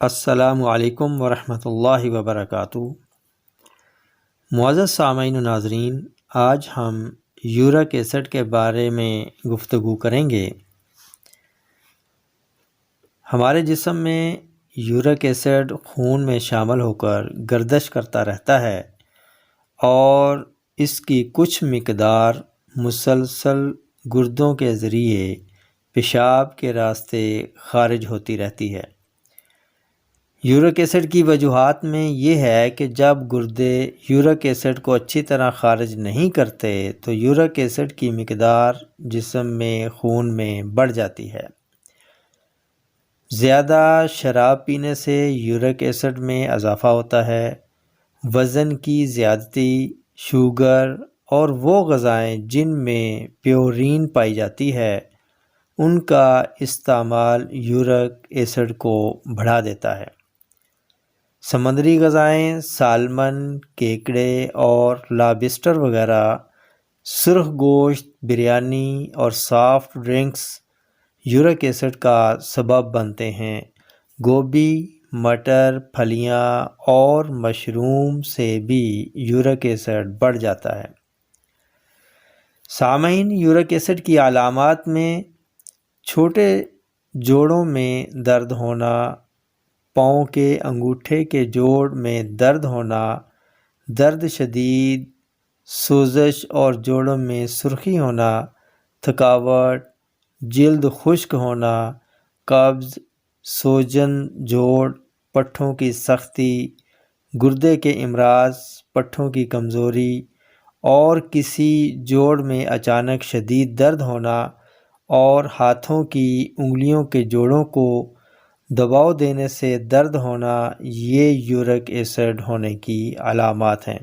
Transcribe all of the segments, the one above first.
السلام علیکم ورحمۃ اللہ وبرکاتہ۔ معزز سامعین و ناظرین، آج ہم یورک ایسڈ کے بارے میں گفتگو کریں گے۔ ہمارے جسم میں یورک ایسڈ خون میں شامل ہو کر گردش کرتا رہتا ہے اور اس کی کچھ مقدار مسلسل گردوں کے ذریعے پیشاب کے راستے خارج ہوتی رہتی ہے۔ یورک ایسڈ کی وجوہات میں یہ ہے کہ جب گردے یورک ایسڈ کو اچھی طرح خارج نہیں کرتے تو یورک ایسڈ کی مقدار جسم میں خون میں بڑھ جاتی ہے۔ زیادہ شراب پینے سے یورک ایسڈ میں اضافہ ہوتا ہے۔ وزن کی زیادتی، شوگر اور وہ غذائیں جن میں پیورین پائی جاتی ہے ان کا استعمال یورک ایسڈ کو بڑھا دیتا ہے۔ سمندری غذائیں، سالمن، کیکڑے اور لابسٹر وغیرہ، سرخ گوشت، بریانی اور سافٹ ڈرنکس یورک ایسڈ کا سبب بنتے ہیں۔ گوبھی، مٹر، پھلیاں اور مشروم سے بھی یورک ایسڈ بڑھ جاتا ہے۔ سامعین، یورک ایسڈ کی علامات میں چھوٹے جوڑوں میں درد ہونا، پاؤں کے انگوٹھے کے جوڑ میں درد ہونا، درد شدید، سوزش اور جوڑوں میں سرخی ہونا، تھکاوٹ، جلد خشک ہونا، قبض، سوجن جوڑ، پٹھوں کی سختی، گردے کے امراض، پٹھوں کی کمزوری اور کسی جوڑ میں اچانک شدید درد ہونا اور ہاتھوں کی انگلیوں کے جوڑوں کو دباؤ دینے سے درد ہونا، یہ یورک ایسڈ ہونے کی علامات ہیں۔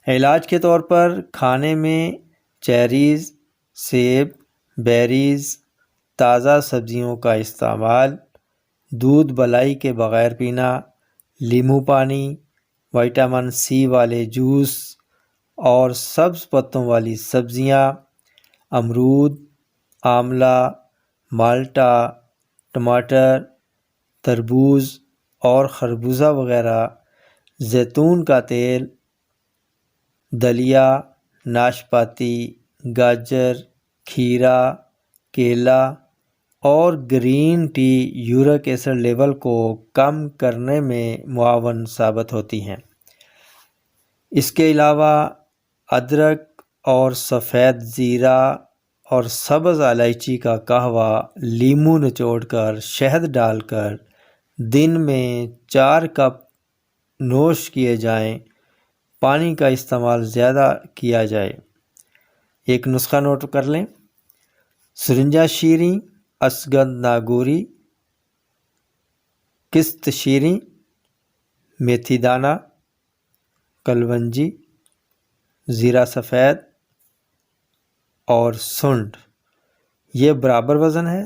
علاج کے طور پر کھانے میں چیریز، سیب، بیریز، تازہ سبزیوں کا استعمال، دودھ بلائی کے بغیر پینا، لیمو پانی، وٹامن سی والے جوس اور سبز پتوں والی سبزیاں، امرود، آملہ، مالٹا، ٹماٹر، تربوز اور خربوزہ وغیرہ، زیتون کا تیل، دلیا، ناشپاتی، گاجر، کھیرا، کیلا اور green tea uric acid level کو کم کرنے میں معاون ثابت ہوتی ہیں۔ اس کے علاوہ ادرک اور سفید زیرہ اور سبز الائچی کا قہوہ لیموں نچوڑ کر شہد ڈال کر دن میں 4 کپ نوش کیے جائیں۔ پانی کا استعمال زیادہ کیا جائے۔ ایک نسخہ نوٹ کر لیں: سرنجہ شیریں، اسگند ناگوری، قسط شیریں، میتھی دانہ، کلونجی، زیرہ سفید اور سنڈ۔ یہ برابر وزن ہے،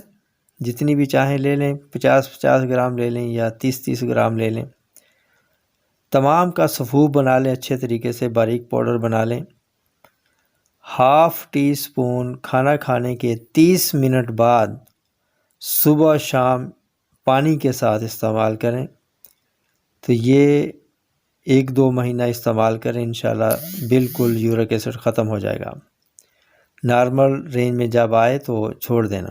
جتنی بھی چاہیں لے لیں، 50 گرام لے لیں یا 30 گرام لے لیں۔ تمام کا سفوف بنا لیں، اچھے طریقے سے باریک پاؤڈر بنا لیں۔ ½ ٹی اسپون کھانا کھانے کے 30 منٹ بعد صبح شام پانی کے ساتھ استعمال کریں۔ تو یہ 1-2 مہینہ استعمال کریں، انشاءاللہ بالکل یورک ایسڈ ختم ہو جائے گا۔ نارمل رینج میں جب آئے تو چھوڑ دینا۔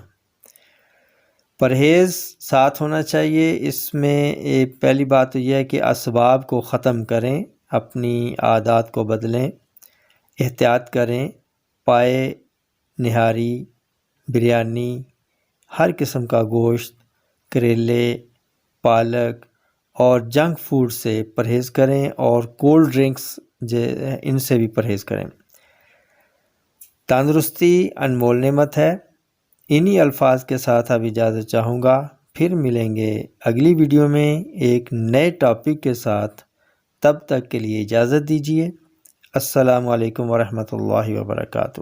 پرہیز ساتھ ہونا چاہیے۔ اس میں پہلی بات تو یہ ہے کہ اسباب کو ختم کریں، اپنی عادات کو بدلیں، احتیاط کریں۔ پائے، نہاری، بریانی، ہر قسم کا گوشت، کریلے، پالک اور جنک فوڈ سے پرہیز کریں اور کولڈ ڈرنکس ان سے بھی پرہیز کریں۔ تندرستی انمول نعمت ہے۔ انہی الفاظ کے ساتھ اب اجازت چاہوں گا، پھر ملیں گے اگلی ویڈیو میں ایک نئے ٹاپک کے ساتھ۔ تب تک کے لیے اجازت دیجیے۔ السلام علیکم ورحمۃ اللہ وبرکاتہ۔